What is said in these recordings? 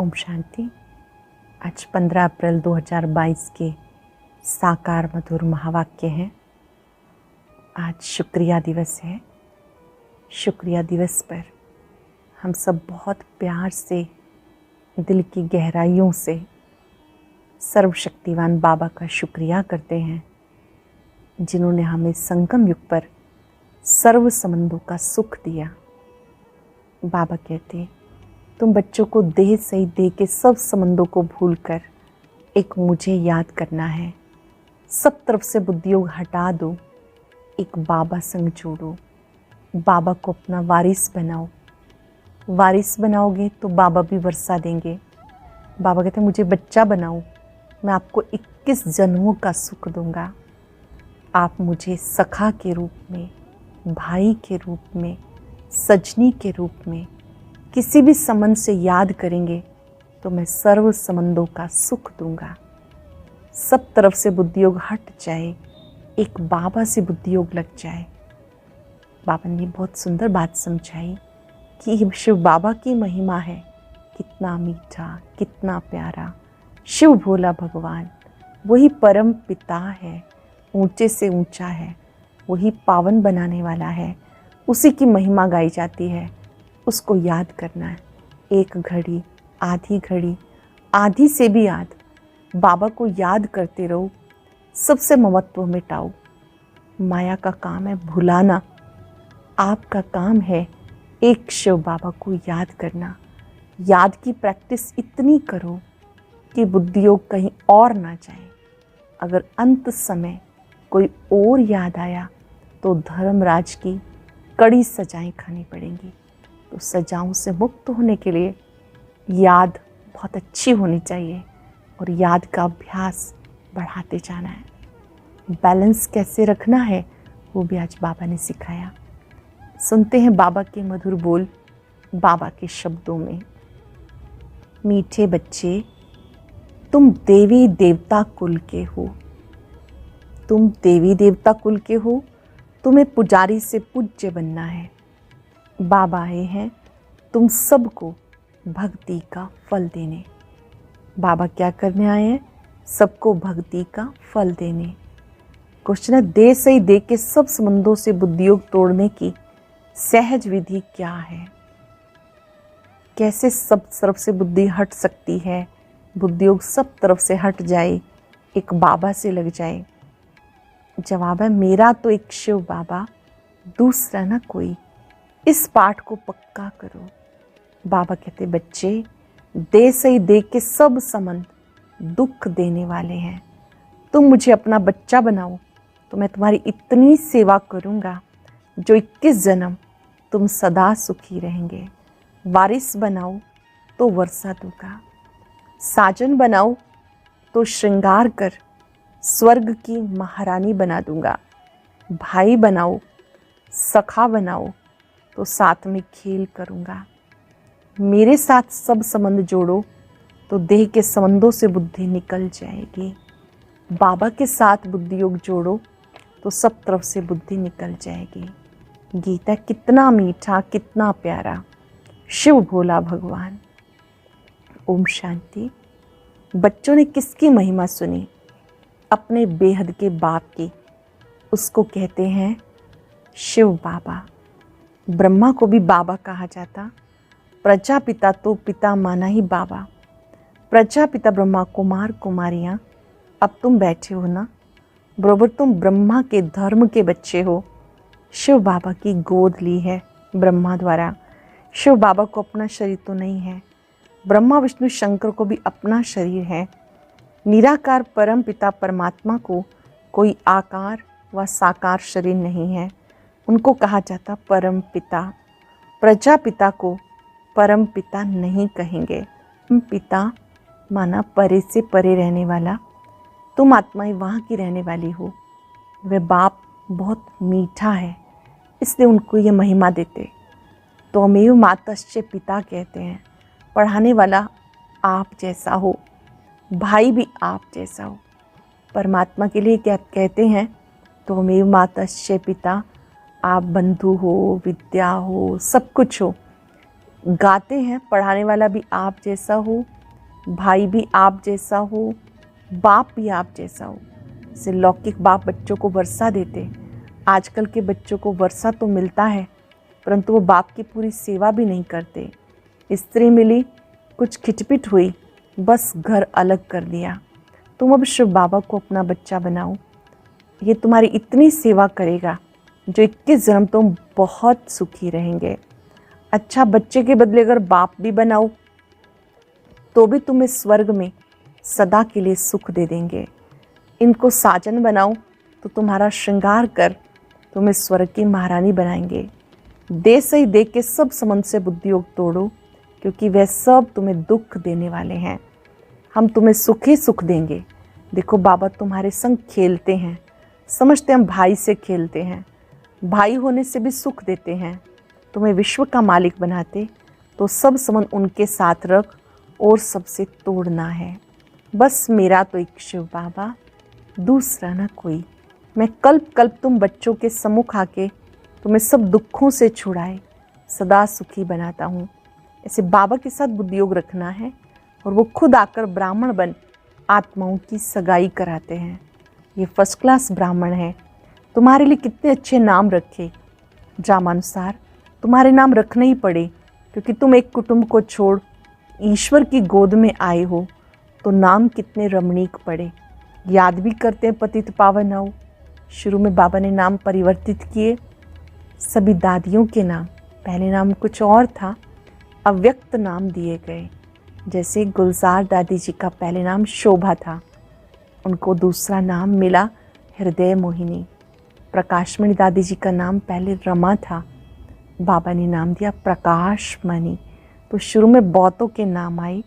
ओम शांति। आज 15 अप्रैल 2022 के साकार मधुर महावाक्य हैं। आज शुक्रिया दिवस है। शुक्रिया दिवस पर हम सब बहुत प्यार से, दिल की गहराइयों से सर्वशक्तिवान बाबा का शुक्रिया करते हैं, जिन्होंने हमें संगम युग पर सर्व संबंधों का सुख दिया। बाबा कहते हैं, तुम बच्चों को देह सही दे के सब संबंधों को भूलकर एक मुझे याद करना है। सब तरफ से बुद्धियोग हटा दो, एक बाबा संग जोड़ो, बाबा को अपना वारिस बनाओ। वारिस बनाओगे तो बाबा भी वर्षा देंगे। बाबा कहते हैं, मुझे बच्चा बनाओ, मैं आपको 21 जन्मों का सुख दूंगा। आप मुझे सखा के रूप में, भाई के रूप में, सजनी के रूप में किसी भी संबंध से याद करेंगे तो मैं सर्व संबंधों का सुख दूंगा। सब तरफ से बुद्धियोग हट जाए, एक बाबा से बुद्धियोग लग जाए। बाबा ने बहुत सुंदर बात समझाई कि शिव बाबा की महिमा है, कितना मीठा, कितना प्यारा। शिव भोला भगवान वही परम पिता है, ऊंचे से ऊंचा है, वही पावन बनाने वाला है। उसी की महिमा गाई जाती है, उसको याद करना है। एक घड़ी, आधी से भी याद, बाबा को याद करते रहो। सबसे ममत्व मिटाओ। माया का काम है भुलाना, आपका काम है एक शिव बाबा को याद करना। याद की प्रैक्टिस इतनी करो कि बुद्धियोग कहीं और ना जाए। अगर अंत समय कोई और याद आया तो धर्मराज की कड़ी सजाएं खानी पड़ेंगी। तो सजाओं से मुक्त होने के लिए याद बहुत अच्छी होनी चाहिए और याद का अभ्यास बढ़ाते जाना है। बैलेंस कैसे रखना है वो भी आज बाबा ने सिखाया। सुनते हैं बाबा के मधुर बोल, बाबा के शब्दों में। मीठे बच्चे, तुम देवी देवता कुल के हो। तुम देवी देवता कुल के हो, तुम्हें पुजारी से पूज्य बनना है। बाबा आए हैं तुम सबको भक्ति का फल देने। बाबा क्या करने आए हैं? सबको भक्ति का फल देने। क्वेश्चन है, दे सही दे के सब संबंधों से बुद्धियोग तोड़ने की सहज विधि क्या है? कैसे सब तरफ से बुद्धि हट सकती है? बुद्धियोग सब तरफ से हट जाए, एक बाबा से लग जाए। जवाब है, मेरा तो एक शिव बाबा, दूसरा ना कोई। इस पाठ को पक्का करो। बाबा कहते, बच्चे दे सही दे के सब संबंध दुख देने वाले हैं। तुम मुझे अपना बच्चा बनाओ तो मैं तुम्हारी इतनी सेवा करूंगा जो 21 जन्म तुम सदा सुखी रहेंगे। वारिस बनाओ तो वर्षा दूंगा। साजन बनाओ तो श्रृंगार कर स्वर्ग की महारानी बना दूंगा। भाई बनाओ, सखा बनाओ तो साथ में खेल करूंगा। मेरे साथ सब संबंध जोड़ो तो देह के संबंधों से बुद्धि निकल जाएगी। बाबा के साथ बुद्धियोग जोड़ो तो सब तरफ से बुद्धि निकल जाएगी। गीता कितना मीठा, कितना प्यारा। शिव भोला भगवान। ओम शांति। बच्चों ने किसकी महिमा सुनी? अपने बेहद के बाप की। उसको कहते हैं शिव बाबा। ब्रह्मा को भी बाबा कहा जाता। प्रजापिता तो पिता माना ही बाबा। प्रजापिता ब्रह्मा, कुमार कुमारियाँ, अब तुम बैठे हो ना, बरोबर तुम ब्रह्मा के धर्म के बच्चे हो। शिव बाबा की गोद ली है ब्रह्मा द्वारा। शिव बाबा को अपना शरीर तो नहीं है। ब्रह्मा विष्णु शंकर को भी अपना शरीर है। निराकार परम पिता परमात्मा को कोई आकार व साकार शरीर नहीं है। उनको कहा जाता परम पिता। प्रजापिता को परम पिता नहीं कहेंगे। पिता माना परे से परे रहने वाला। तुम आत्माएं वहाँ की रहने वाली हो। वह बाप बहुत मीठा है, इसलिए उनको ये महिमा देते। तो अमेव मातश्च पिता कहते हैं। पढ़ाने वाला आप जैसा हो, भाई भी आप जैसा हो। परमात्मा के लिए क्या कहते हैं? तो अमेव मातश्च पिता, आप बंधु हो, विद्या हो, सब कुछ हो। गाते हैं पढ़ाने वाला भी आप जैसा हो, भाई भी आप जैसा हो, बाप भी आप जैसा हो। जैसे लौकिक बाप बच्चों को वर्षा देते, आजकल के बच्चों को वर्षा तो मिलता है परंतु वो बाप की पूरी सेवा भी नहीं करते। स्त्री मिली, कुछ खिटपिट हुई, बस घर अलग कर दिया। तुम अब शिव बाबा को अपना बच्चा बनाओ, ये तुम्हारी इतनी सेवा करेगा जो 21 जन्म तुम बहुत सुखी रहेंगे। अच्छा, बच्चे के बदले अगर बाप भी बनाओ तो भी तुम्हें स्वर्ग में सदा के लिए सुख दे देंगे। इनको साजन बनाओ तो तुम्हारा श्रृंगार कर तुम्हें स्वर्ग की महारानी बनाएंगे। दे सही दे के सब संबंध से बुद्धि योग तोड़ो, क्योंकि वह सब तुम्हें दुख देने वाले हैं। हम तुम्हें सुख ही सुख देंगे। देखो बाबा तुम्हारे संग खेलते हैं, समझते हम भाई से खेलते हैं, भाई होने से भी सुख देते हैं। तुम्हें विश्व का मालिक बनाते तो सब संबंध उनके साथ रख और सबसे तोड़ना है। बस मेरा तो एक शिव बाबा, दूसरा ना कोई। मैं कल्प कल्प तुम बच्चों के सम्मुख आके तुम्हें सब दुखों से छुड़ाए सदा सुखी बनाता हूँ। ऐसे बाबा के साथ बुद्धि योग रखना है और वो खुद आकर ब्राह्मण बन आत्माओं की सगाई कराते हैं। ये फर्स्ट क्लास ब्राह्मण है। तुम्हारे लिए कितने अच्छे नाम रखे, ड्रामानुसार तुम्हारे नाम रखने ही पड़े, क्योंकि तुम एक कुटुंब को छोड़ ईश्वर की गोद में आए हो, तो नाम कितने रमणीक पड़े। याद भी करते हैं पतित पावन आओ। शुरू में बाबा ने नाम परिवर्तित किए, सभी दादियों के नाम, पहले नाम कुछ और था, अव्यक्त नाम दिए गए। जैसे गुलजार दादी जी का पहले नाम शोभा था, उनको दूसरा नाम मिला हृदय मोहिनी। प्रकाशमणि दादी जी का नाम पहले रमा था, बाबा ने नाम दिया प्रकाश मणि। तो शुरू में बहुतों के नाम आए,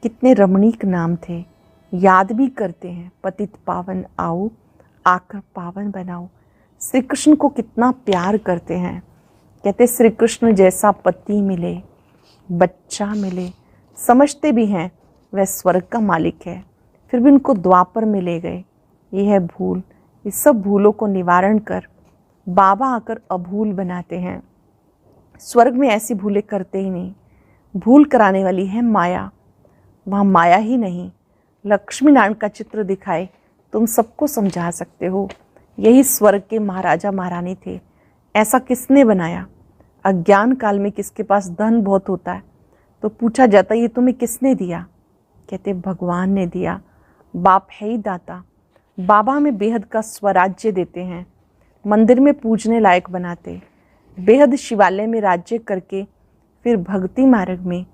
कितने रमणीक नाम थे। याद भी करते हैं पतित पावन आओ, आकर पावन बनाओ। श्री कृष्ण को कितना प्यार करते हैं। कहते श्री कृष्ण जैसा पति मिले, बच्चा मिले, समझते भी हैं वह स्वर्ग का मालिक है, फिर भी उनको द्वापर में ले गए। ये है भूल। इस सब भूलों को निवारण कर बाबा आकर अभूल बनाते हैं। स्वर्ग में ऐसी भूलें करते ही नहीं। भूल कराने वाली है माया, वहाँ माया ही नहीं। लक्ष्मी नारायण का चित्र दिखाए तुम सबको समझा सकते हो। यही स्वर्ग के महाराजा महारानी थे। ऐसा किसने बनाया? अज्ञान काल में किसके पास धन बहुत होता है तो पूछा जाता ये तुम्हें किसने दिया? कहते भगवान ने दिया। बाप है ही दाता। बाबा हमें बेहद का स्वराज्य देते हैं, मंदिर में पूजने लायक बनाते, बेहद शिवालय में राज्य करके फिर भक्ति मार्ग में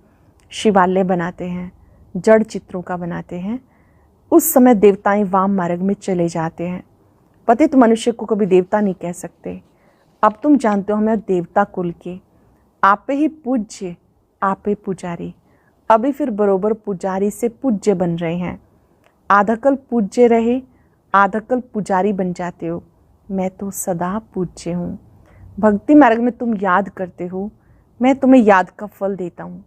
शिवालय बनाते हैं, जड़ चित्रों का बनाते हैं। उस समय देवताएं वाम मार्ग में चले जाते हैं। पतित मनुष्य को कभी देवता नहीं कह सकते। अब तुम जानते हो हमें देवता कुल के, आपे ही पूज्य, आपे पुजारी। अभी फिर बरोबर पुजारी से पूज्य बन रहे हैं। आधाकल पूज्य रहे, आधाकल पुजारी बन जाते हो। मैं तो सदा पूज्य हूँ। भक्ति मार्ग में तुम याद करते हो, मैं तुम्हें याद का फल देता हूँ।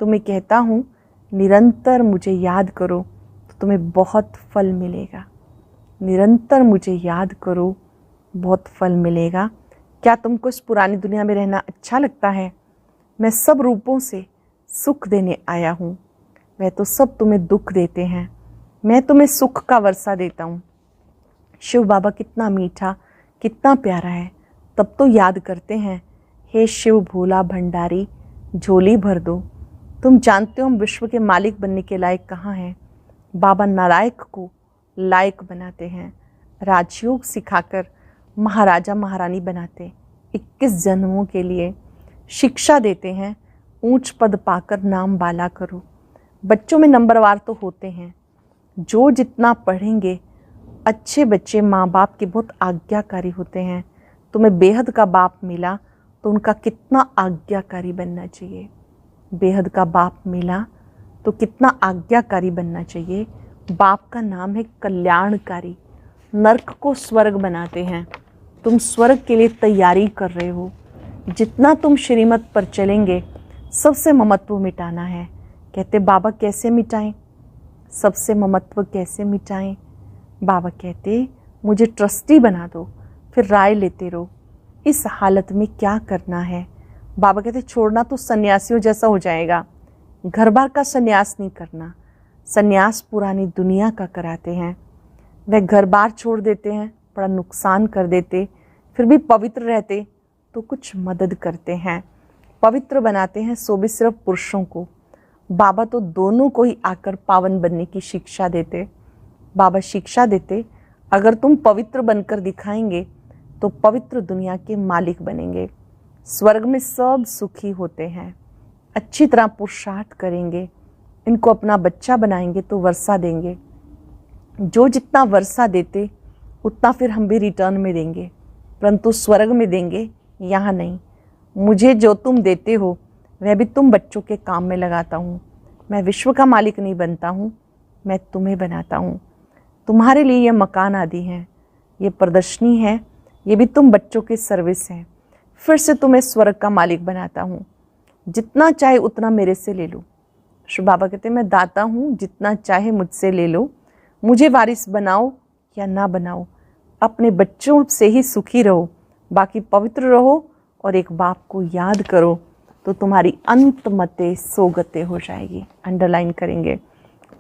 तुम्हें कहता हूँ निरंतर मुझे याद करो तो तुम्हें बहुत फल मिलेगा। निरंतर मुझे याद करो, बहुत फल मिलेगा। क्या तुमको इस पुरानी दुनिया में रहना अच्छा लगता है? मैं सब रूपों से सुख देने आया हूँ। वह तो सब तुम्हें दुख देते हैं, मैं तुम्हें सुख का वर्षा देता हूँ। शिव बाबा कितना मीठा, कितना प्यारा है। तब तो याद करते हैं, हे शिव भोला भंडारी झोली भर दो। तुम जानते हो हम विश्व के मालिक बनने के लायक कहाँ हैं। बाबा नालायक को लायक बनाते हैं, राजयोग सिखाकर महाराजा महारानी बनाते, 21 जन्मों के लिए शिक्षा देते हैं। ऊंच पद पाकर नाम बाला करो। बच्चों में नंबरवार तो होते हैं, जो जितना पढ़ेंगे। अच्छे बच्चे माँ बाप के बहुत आज्ञाकारी होते हैं। तुम्हें बेहद का बाप मिला तो उनका कितना आज्ञाकारी बनना चाहिए। बेहद का बाप मिला तो कितना आज्ञाकारी बनना चाहिए। बाप का नाम है कल्याणकारी। नरक को स्वर्ग बनाते हैं। तुम स्वर्ग के लिए तैयारी कर रहे हो। जितना तुम श्रीमत पर चलेंगे सबसे ममत्व मिटाना है। कहते बाबा कैसे मिटाएं? सबसे ममत्व कैसे मिटाएं? बाबा कहते मुझे ट्रस्टी बना दो, फिर राय लेते रहो। इस हालत में क्या करना है बाबा कहते छोड़ना तो सन्यासियों जैसा हो जाएगा, घर बार का सन्यास नहीं करना। सन्यास पुरानी दुनिया का कराते हैं, वह घर बार छोड़ देते हैं, बड़ा नुकसान कर देते, फिर भी पवित्र रहते तो कुछ मदद करते हैं, पवित्र बनाते हैं, सो भी सिर्फ पुरुषों को। बाबा तो दोनों को ही आकर पावन बनने की शिक्षा देते। बाबा शिक्षा देते, अगर तुम पवित्र बनकर दिखाएंगे तो पवित्र दुनिया के मालिक बनेंगे। स्वर्ग में सब सुखी होते हैं, अच्छी तरह पुरुषार्थ करेंगे, इनको अपना बच्चा बनाएंगे तो वर्षा देंगे। जो जितना वर्षा देते उतना फिर हम भी रिटर्न में देंगे, परंतु स्वर्ग में देंगे, यहाँ नहीं। मुझे जो तुम देते हो वह भी तुम बच्चों के काम में लगाता हूँ। मैं विश्व का मालिक नहीं बनता हूँ, मैं तुम्हें बनाता हूँ। तुम्हारे लिए ये मकान आदि हैं, ये प्रदर्शनी है, ये भी तुम बच्चों की सर्विस है। फिर से तुम्हें स्वर्ग का मालिक बनाता हूँ, जितना चाहे उतना मेरे से ले लो। श्री बाबा कहते मैं दाता हूँ, जितना चाहे मुझसे ले लो, मुझे वारिस बनाओ या ना बनाओ, अपने बच्चों से ही सुखी रहो, बाकी पवित्र रहो और एक बाप को याद करो तो तुम्हारी अंत मते सोगते हो जाएगी। अंडरलाइन करेंगे,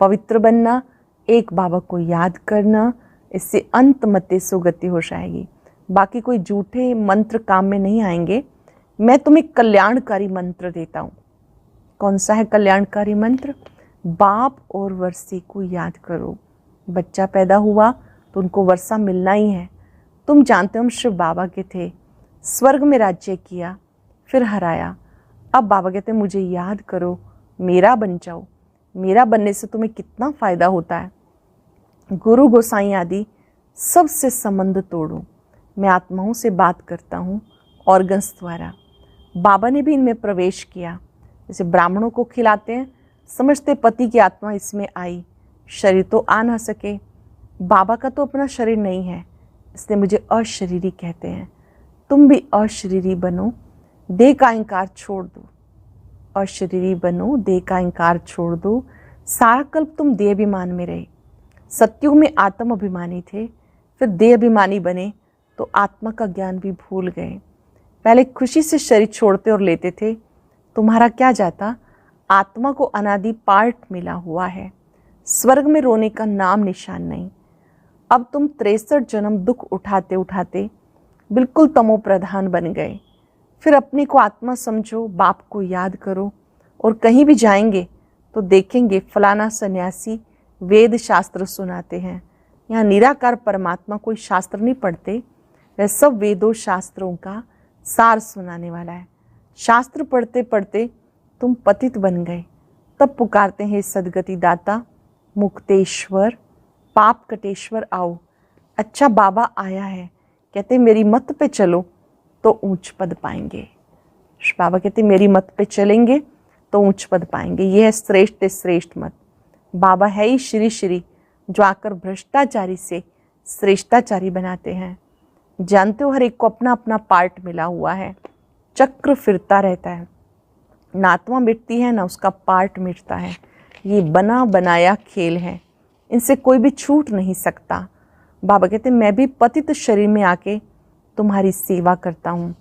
पवित्र बनना, एक बाबा को याद करना, इससे अंत मते सोगति हो जाएगी। बाकी कोई झूठे मंत्र काम में नहीं आएंगे। मैं तुम्हें कल्याणकारी मंत्र देता हूँ। कौन सा है कल्याणकारी मंत्र? बाप और वर्षे को याद करो। बच्चा पैदा हुआ तो उनको वर्षा मिलना ही है। तुम जानते हो हम शिव बाबा के थे, स्वर्ग में राज्य किया, फिर हराया। अब बाबा कहते हैं मुझे याद करो, मेरा बन जाओ। मेरा बनने से तुम्हें कितना फ़ायदा होता है। गुरु गोसाई आदि सबसे संबंध तोड़ो। मैं आत्माओं से बात करता हूँ ऑर्गन्स द्वारा। बाबा ने भी इनमें प्रवेश किया। जैसे ब्राह्मणों को खिलाते हैं, समझते पति की आत्मा इसमें आई, शरीर तो आ ना सके। बाबा का तो अपना शरीर नहीं है, इसलिए मुझे अशरीरी कहते हैं। तुम भी अशरीरी बनो, देह का अहंकार छोड़ दो। अशरीरी बनो, देह का अहंकार छोड़ दो। सारा कल्प तुम देह अभिमान में रहे। सत्युग में आत्म अभिमानी थे, फिर देह अभिमानी बने तो आत्मा का ज्ञान भी भूल गए। पहले खुशी से शरीर छोड़ते और लेते थे, तुम्हारा क्या जाता। आत्मा को अनादि पार्ट मिला हुआ है, स्वर्ग में रोने का नाम निशान नहीं। अब तुम 63 जन्म दुख उठाते उठाते बिल्कुल तमो प्रधान बन गए। फिर अपने को आत्मा समझो, बाप को याद करो, और कहीं भी जाएंगे तो देखेंगे फलाना सन्यासी वेद शास्त्र सुनाते हैं। यहाँ निराकार परमात्मा कोई शास्त्र नहीं पढ़ते, वह सब वेदों शास्त्रों का सार सुनाने वाला है। शास्त्र पढ़ते पढ़ते तुम पतित बन गए, तब पुकारते हैं सदगति दाता, मुक्तेश्वर, पाप कटेश्वर आओ। अच्छा बाबा आया है, कहते मेरी मत पे चलो तो ऊंच पद पाएंगे। बाबा कहते मेरी मत पे चलेंगे तो ऊंच पद पाएंगे। यह है श्रेष्ठ श्रेष्ठ मत। बाबा है ही श्री श्री, जो आकर भ्रष्टाचारी से श्रेष्ठाचारी बनाते हैं। जानते हो हर एक को अपना अपना पार्ट मिला हुआ है, चक्र फिरता रहता है, ना आत्मा मिटती है ना उसका पार्ट मिटता है। ये बना बनाया खेल है, इनसे कोई भी छूट नहीं सकता। बाबा कहते मैं भी पतित शरीर में आके तुम्हारी सेवा करता हूँ,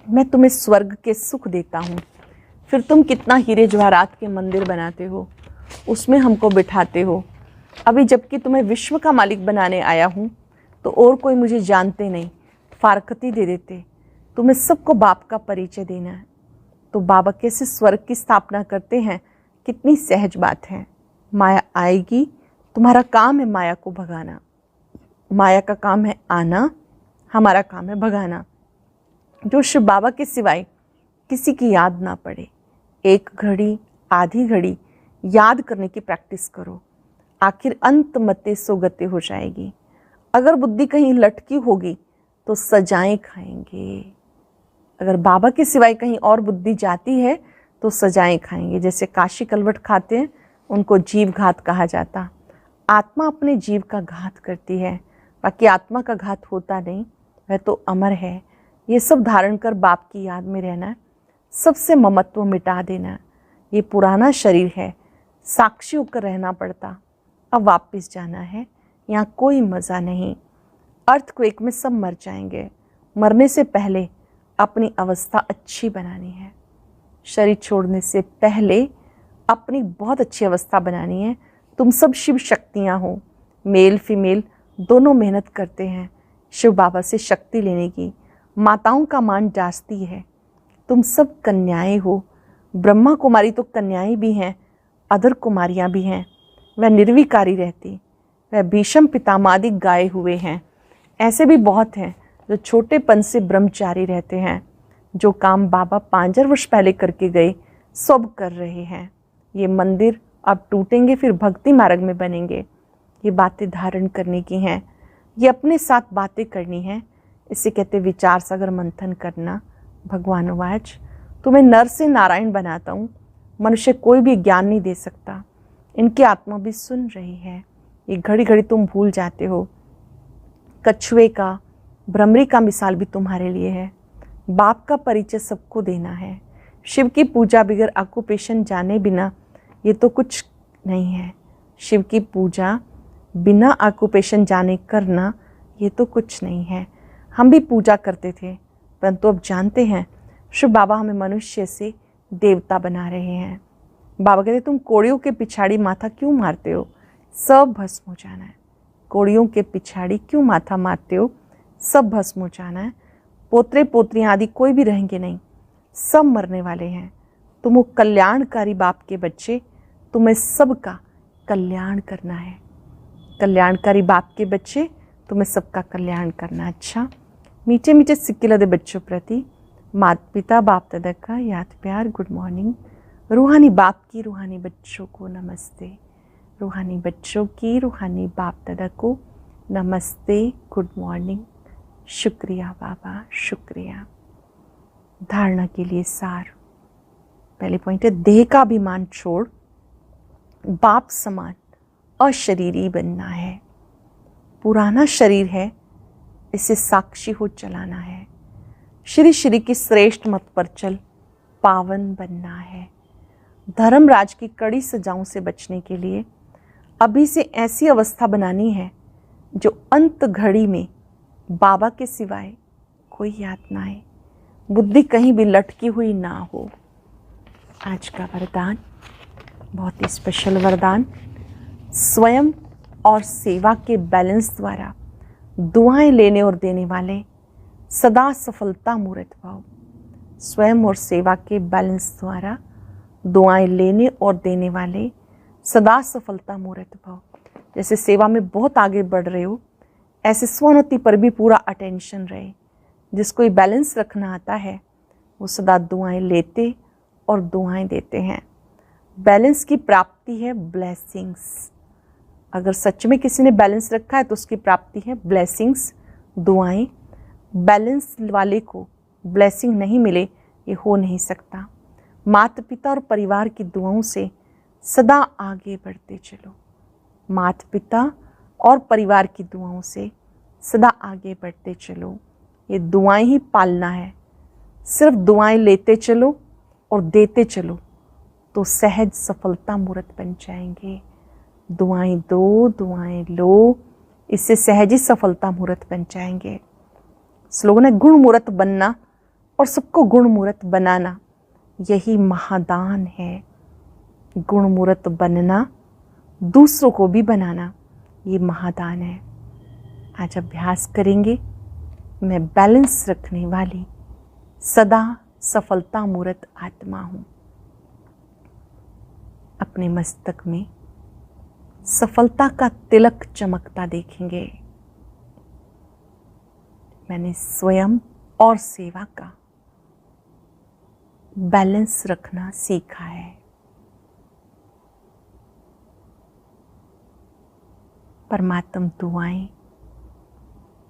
मैं तुम्हें स्वर्ग के सुख देता हूँ। फिर तुम कितना हीरे जवाहरात के मंदिर बनाते हो, उसमें हमको बिठाते हो। अभी जबकि तुम्हें विश्व का मालिक बनाने आया हूँ तो और कोई मुझे जानते नहीं, फारकती दे देते। तुम्हें सबको बाप का परिचय देना है। तो बाबा कैसे स्वर्ग की स्थापना करते हैं, कितनी सहज बात है। माया आएगी, तुम्हारा काम है माया को भगाना। माया का काम है आना, हमारा काम है भगाना। जो शिव बाबा के सिवाय किसी की याद ना पड़े, एक घड़ी आधी घड़ी याद करने की प्रैक्टिस करो, आखिर अंत मते सोगते हो जाएगी। अगर बुद्धि कहीं लटकी होगी तो सजाएं खाएंगे। अगर बाबा के सिवाय कहीं और बुद्धि जाती है तो सजाएं खाएंगे। जैसे काशी कलवट खाते हैं, उनको जीव घात कहा जाता। आत्मा अपने जीव का घात करती है, बाकी आत्मा का घात होता नहीं, वह तो अमर है। ये सब धारण कर बाप की याद में रहना, सबसे ममत्व मिटा देना। ये पुराना शरीर है, साक्षी होकर रहना पड़ता, अब वापस जाना है। यहाँ कोई मज़ा नहीं। अर्थक्वेक में सब मर जाएंगे। मरने से पहले अपनी अवस्था अच्छी बनानी है। शरीर छोड़ने से पहले अपनी बहुत अच्छी अवस्था बनानी है। तुम सब शिव शक्तियाँ हो, मेल फीमेल दोनों मेहनत करते हैं शिव बाबा से शक्ति लेने की। माताओं का मान जास्ती है। तुम सब कन्याएं हो। ब्रह्मा कुमारी तो कन्याएं भी हैं, अदर कुमारियां भी हैं। वह निर्विकारी रहती, वह भीष्म पितामह आदि गाए हुए हैं। ऐसे भी बहुत हैं जो छोटेपन से ब्रह्मचारी रहते हैं। जो काम बाबा 5000 वर्ष पहले करके गए सब कर रहे हैं। ये मंदिर अब टूटेंगे फिर भक्ति मार्ग में बनेंगे। ये बातें धारण करने की हैं, ये अपने साथ बातें करनी है। इसे कहते विचार सागर मंथन करना। भगवान वाच, तुम्हें नर से नारायण बनाता हूँ। मनुष्य कोई भी ज्ञान नहीं दे सकता। इनकी आत्मा भी सुन रही है। ये घड़ी घड़ी तुम भूल जाते हो। कछुए का, भ्रमरी का मिसाल भी तुम्हारे लिए है। बाप का परिचय सबको देना है। शिव की पूजा बगैर ऑक्यूपेशन जाने बिना ये तो कुछ नहीं है। शिव की पूजा बिना ऑक्यूपेशन जाने करना ये तो कुछ नहीं है। हम भी पूजा करते थे, परंतु अब जानते हैं शिव बाबा हमें मनुष्य से देवता बना रहे हैं। बाबा कहते तुम कोड़ियों के पिछाड़ी माथा क्यों मारते हो, सब भस्म हो जाना है। कोड़ियों के पिछाड़ी क्यों माथा मारते हो, सब भस्म हो जाना है। पोतरे पोतरियाँ आदि कोई भी रहेंगे नहीं, सब मरने वाले हैं। तुम वो कल्याणकारी बाप के बच्चे, तुम्हें सबका कल्याण करना है। कल्याणकारी बाप के बच्चे, तुम्हें सबका कल्याण करना। अच्छा, मीठे मीठे सिक्के लदे बच्चों प्रति माता पिता बाप दादा का याद प्यार, गुड मॉर्निंग। रूहानी बाप की रूहानी बच्चों को नमस्ते। रूहानी बच्चों की रूहानी बाप दादा को नमस्ते, गुड मॉर्निंग। शुक्रिया बाबा, शुक्रिया। धारणा के लिए सार। पहले पॉइंट है, देह का अभिमान छोड़ बाप समान अशरीरी बनना है। पुराना शरीर है, इसे साक्षी हो चलाना है। श्री श्री की श्रेष्ठ मत पर चल, पावन बनना है। धर्मराज की कड़ी सजाओं से बचने के लिए अभी से ऐसी अवस्था बनानी है जो अंत घड़ी में बाबा के सिवाय कोई याद ना आए, बुद्धि कहीं भी लटकी हुई ना हो। आज का वरदान बहुत ही स्पेशल वरदान, स्वयं और सेवा के बैलेंस द्वारा दुआएं लेने और देने वाले सदा सफलता मूर्त भाव। स्वयं और सेवा के बैलेंस द्वारा दुआएं लेने और देने वाले सदा सफलता मूर्त भाव। जैसे सेवा में बहुत आगे बढ़ रहे हो, ऐसे स्वोन्नति पर भी पूरा अटेंशन रहे। जिसको ये बैलेंस रखना आता है वो सदा दुआएं लेते और दुआएं देते हैं। बैलेंस की प्राप्ति है ब्लेसिंग्स। अगर सच में किसी ने बैलेंस रखा है तो उसकी प्राप्ति है ब्लेसिंग्स, दुआएं। बैलेंस वाले को ब्लेसिंग नहीं मिले ये हो नहीं सकता। माता पिता और परिवार की दुआओं से सदा आगे बढ़ते चलो। माता पिता और परिवार की दुआओं से सदा आगे बढ़ते चलो। ये दुआएं ही पालना है। सिर्फ दुआएं लेते चलो और देते चलो तो सहज सफलता मूर्त बन जाएंगे। दुआएं दो, दुआएं लो, इससे सहज ही सफलता मूर्त बन जाएंगे। स्लोगन है गुण मूर्त बनना और सबको गुण मूर्त बनाना, यही महादान है। गुण मूर्त बनना, दूसरों को भी बनाना, ये महादान है। आज अभ्यास करेंगे, मैं बैलेंस रखने वाली सदा सफलता मूर्त आत्मा हूँ। अपने मस्तक में सफलता का तिलक चमकता देखेंगे। मैंने स्वयं और सेवा का बैलेंस रखना सीखा है। परमात्मा दुआएं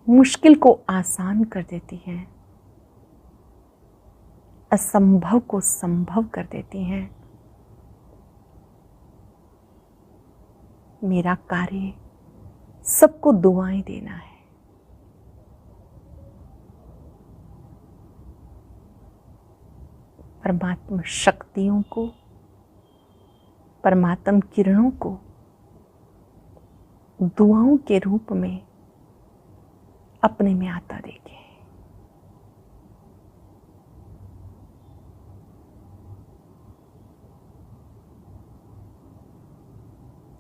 मुश्किल को आसान कर देती हैं, असंभव को संभव कर देती हैं। मेरा कार्य सबको दुआएं देना है। परमात्मा शक्तियों को, परमात्मा किरणों को दुआओं के रूप में अपने में आता देखें।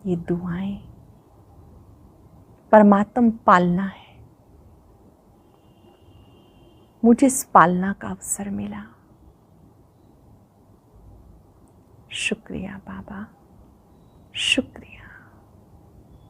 ये दुआएं परमात्म पालना है। मुझे इस पालना का अवसर मिला। शुक्रिया बाबा, शुक्रिया।